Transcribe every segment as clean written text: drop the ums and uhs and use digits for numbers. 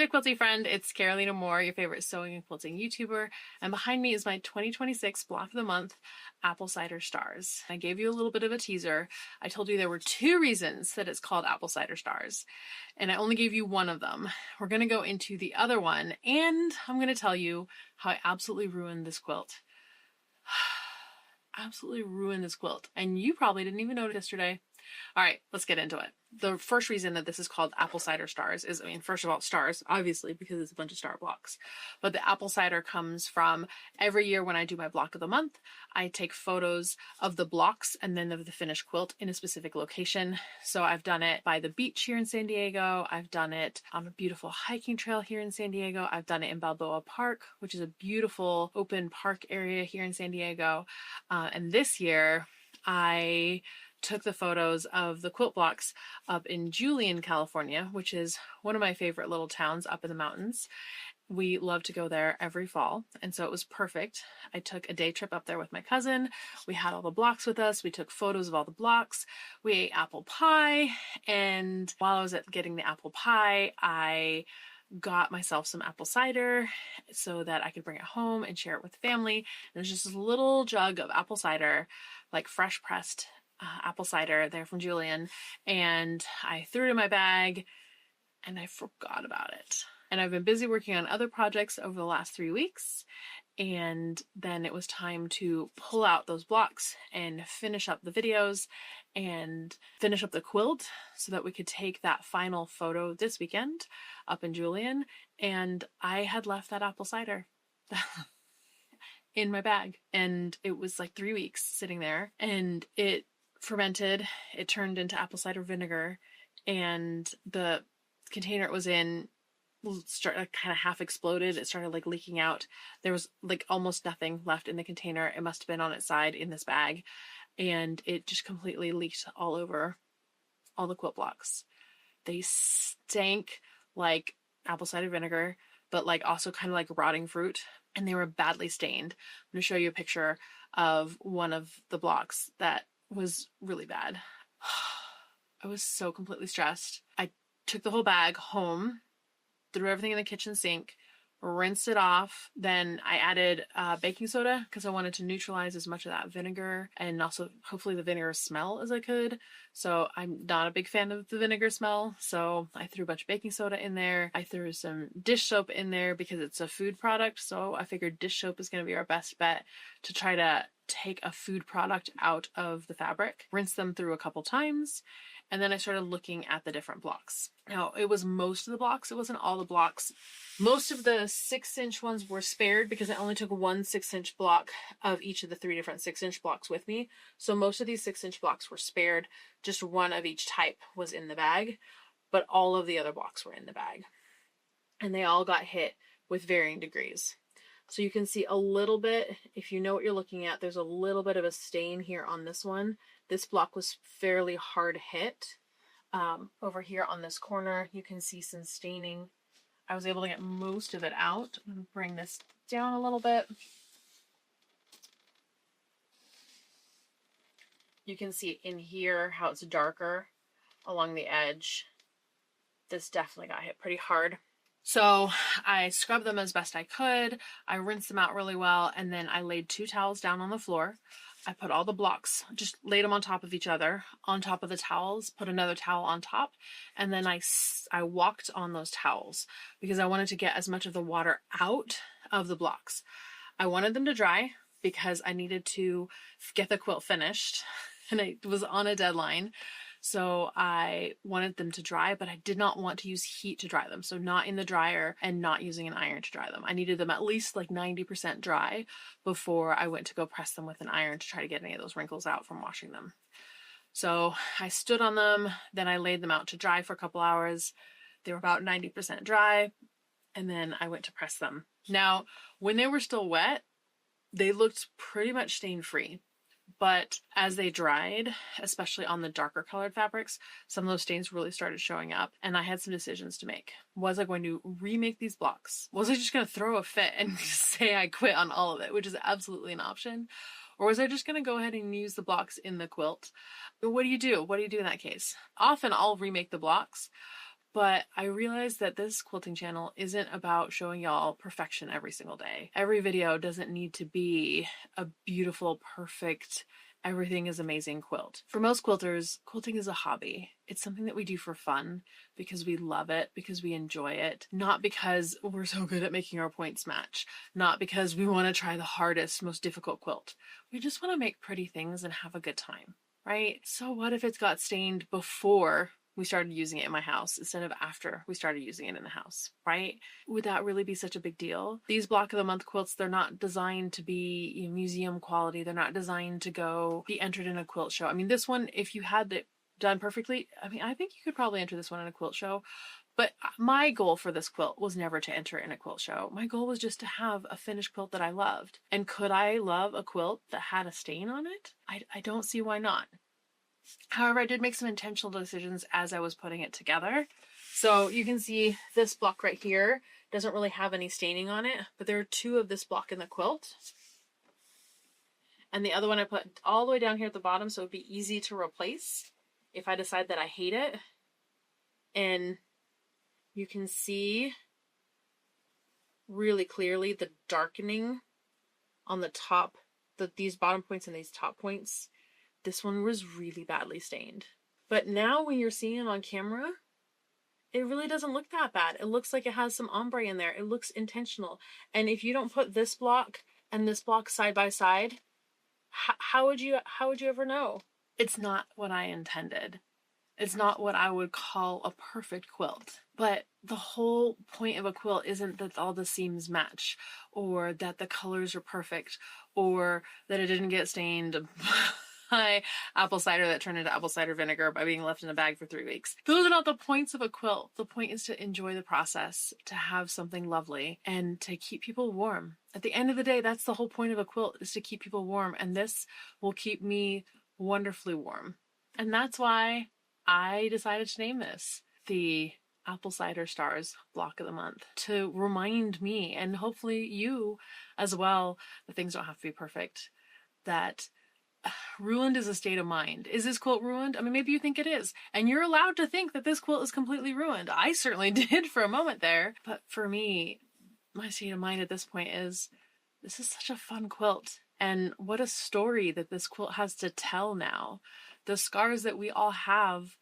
there, quilty friend. It's Carolina Moore, your favorite sewing and quilting YouTuber, and behind me is my 2026 Block of the Month Apple Cider Stars. I gave you a little bit of a teaser. I told you there were 2 reasons that it's called Apple Cider Stars, and I only gave you one of them. We're going to go into the other one, and I'm going to tell you how I absolutely ruined this quilt. Absolutely ruined this quilt, and you probably didn't even notice yesterday. All right, let's get into it. The first reason that this is called Apple Cider Stars is, first of all, stars, obviously, because it's a bunch of star blocks. But the apple cider comes from every year when I do my block of the month, I take photos of the blocks and then of the finished quilt in a specific location. So I've done it by the beach here in San Diego. I've done it on a beautiful hiking trail here in San Diego. I've done it in Balboa Park, which is a beautiful open park area here in San Diego. And this year, I took the photos of the quilt blocks up in Julian, California, which is one of my favorite little towns up in the mountains. We love to go there every fall, and so it was perfect. I took a day trip up there with my cousin. We had all the blocks with us. We took photos of all the blocks. We ate apple pie, and while I was getting the apple pie, I got myself some apple cider so that I could bring it home and share it with the family. And there's just this little jug of apple cider, like fresh pressed apple cider there from Julian, and I threw it in my bag and I forgot about it. And I've been busy working on other projects over the last 3 weeks, and then it was time to pull out those blocks and finish up the videos and finish up the quilt so that we could take that final photo this weekend up in Julian. And I had left that apple cider in my bag, and it was like 3 weeks sitting there, and it fermented. It turned into apple cider vinegar, and the container it was in started kind of half exploded. It started like leaking out. There was like almost nothing left in the container. It must have been on its side in this bag, and it just completely leaked all over all the quilt blocks. They stank like apple cider vinegar, but like also kind of like rotting fruit, and they were badly stained. I'm going to show you a picture of one of the blocks that was really bad. I was so completely stressed. I took the whole bag home, threw everything in the kitchen sink, rinsed it off. Then I added baking soda because I wanted to neutralize as much of that vinegar and also hopefully the vinegar smell as I could. So I'm not a big fan of the vinegar smell. So I threw a bunch of baking soda in there. I threw some dish soap in there because it's a food product. So I figured dish soap is going to be our best bet to try to take a food product out of the fabric. Rinse them through a couple times. And then I started looking at the different blocks. Now, it was most of the blocks. It wasn't all the blocks. Most of the 6-inch ones were spared because I only took one 6-inch block of each of the 3 different 6-inch blocks with me. So most of these 6-inch blocks were spared. Just one of each type was in the bag, but all of the other blocks were in the bag. And they all got hit with varying degrees. So you can see a little bit, if you know what you're looking at, there's a little bit of a stain here on this one. This block was fairly hard hit. Over here on this corner, you can see some staining. I was able to get most of it out. I'm going to bring this down a little bit. You can see in here how it's darker along the edge. This definitely got hit pretty hard. So I scrubbed them as best I could. I rinsed them out really well, and then I laid 2 towels down on the floor. I put all the blocks, just laid them on top of each other, on top of the towels, put another towel on top, and then I walked on those towels because I wanted to get as much of the water out of the blocks. I wanted them to dry because I needed to get the quilt finished, and I was on a deadline. So I wanted them to dry, but I did not want to use heat to dry them. So not in the dryer and not using an iron to dry them. I needed them at least like 90% dry before I went to go press them with an iron to try to get any of those wrinkles out from washing them. So I stood on them, then I laid them out to dry for a couple hours. They were about 90% dry, and then I went to press them. Now, when they were still wet, they looked pretty much stain-free. But as they dried, especially on the darker colored fabrics, some of those stains really started showing up, and I had some decisions to make. Was I going to remake these blocks? Was I just going to throw a fit and say I quit on all of it, which is absolutely an option? Or was I just going to go ahead and use the blocks in the quilt? What do you do? What do you do in that case? Often I'll remake the blocks, But I realized that this quilting channel isn't about showing y'all perfection every single day. Every video doesn't need to be a beautiful, perfect, everything is amazing quilt. For most quilters, quilting is a hobby. It's something that we do for fun because we love it, because we enjoy it, not because we're so good at making our points match, not because we want to try the hardest, most difficult quilt. We just want to make pretty things and have a good time, right? So what if it's got stained before we started using it in my house instead of after we started using it in the house, right? Would that really be such a big deal? These block of the month quilts, they're not designed to be museum quality. They're not designed to go be entered in a quilt show. I mean, this one, if you had it done perfectly, I mean, I think you could probably enter this one in a quilt show. But my goal for this quilt was never to enter in a quilt show. My goal was just to have a finished quilt that I loved. And could I love a quilt that had a stain on it? I don't see why not. However, I did make some intentional decisions as I was putting it together. So you can see this block right here doesn't really have any staining on it, but there are two of this block in the quilt. And the other one I put all the way down here at the bottom so it would be easy to replace if I decide that I hate it. And you can see really clearly the darkening on the top, these bottom points and these top points. This one was really badly stained. But now when you're seeing it on camera, it really doesn't look that bad. It looks like it has some ombre in there. It looks intentional. And if you don't put this block and this block side by side, how would you ever know? It's not what I intended. It's not what I would call a perfect quilt. But the whole point of a quilt isn't that all the seams match, or that the colors are perfect, or that it didn't get stained by apple cider that turned into apple cider vinegar by being left in a bag for 3 weeks. Those are not the points of a quilt. The point is to enjoy the process, to have something lovely, and to keep people warm. At the end of the day, that's the whole point of a quilt, is to keep people warm, and this will keep me wonderfully warm. And that's why I decided to name this the Apple Cider Stars Block of the Month, to remind me, and hopefully you as well, that things don't have to be perfect, that ruined is a state of mind. Is this quilt ruined? I mean, maybe you think it is, and you're allowed to think that this quilt is completely ruined. I certainly did for a moment there, but for me, my state of mind at this point is, this is such a fun quilt, and what a story that this quilt has to tell now. The scars that we all have,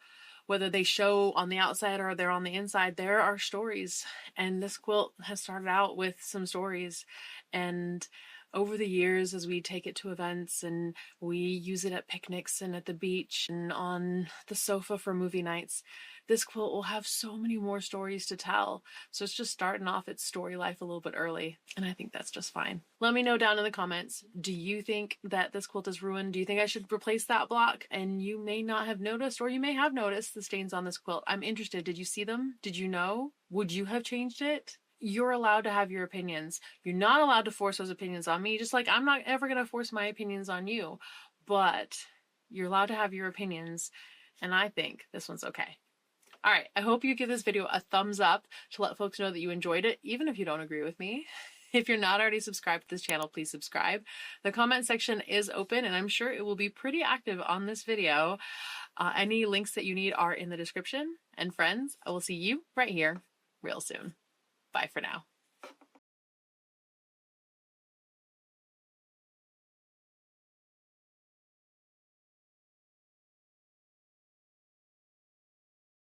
whether they show on the outside or they're on the inside, there are stories, and this quilt has started out with some stories. And over the years, as we take it to events and we use it at picnics and at the beach and on the sofa for movie nights, this quilt will have so many more stories to tell. So it's just starting off its story life a little bit early, and I think that's just fine. Let me know down in the comments, do you think that this quilt is ruined? Do you think I should replace that block? And you may not have noticed, or you may have noticed the stains on this quilt. I'm interested. Did you see them? Did you know? Would you have changed it? You're allowed to have your opinions. You're not allowed to force those opinions on me, just like I'm not ever going to force my opinions on you. But you're allowed to have your opinions, and I think this one's okay. All right, I hope you give this video a thumbs up to let folks know that you enjoyed it, even if you don't agree with me. If you're not already subscribed to this channel, please subscribe. The comment section is open, and I'm sure it will be pretty active on this video. Any links that you need are in the description. And friends, I will see you right here real soon. Bye for now.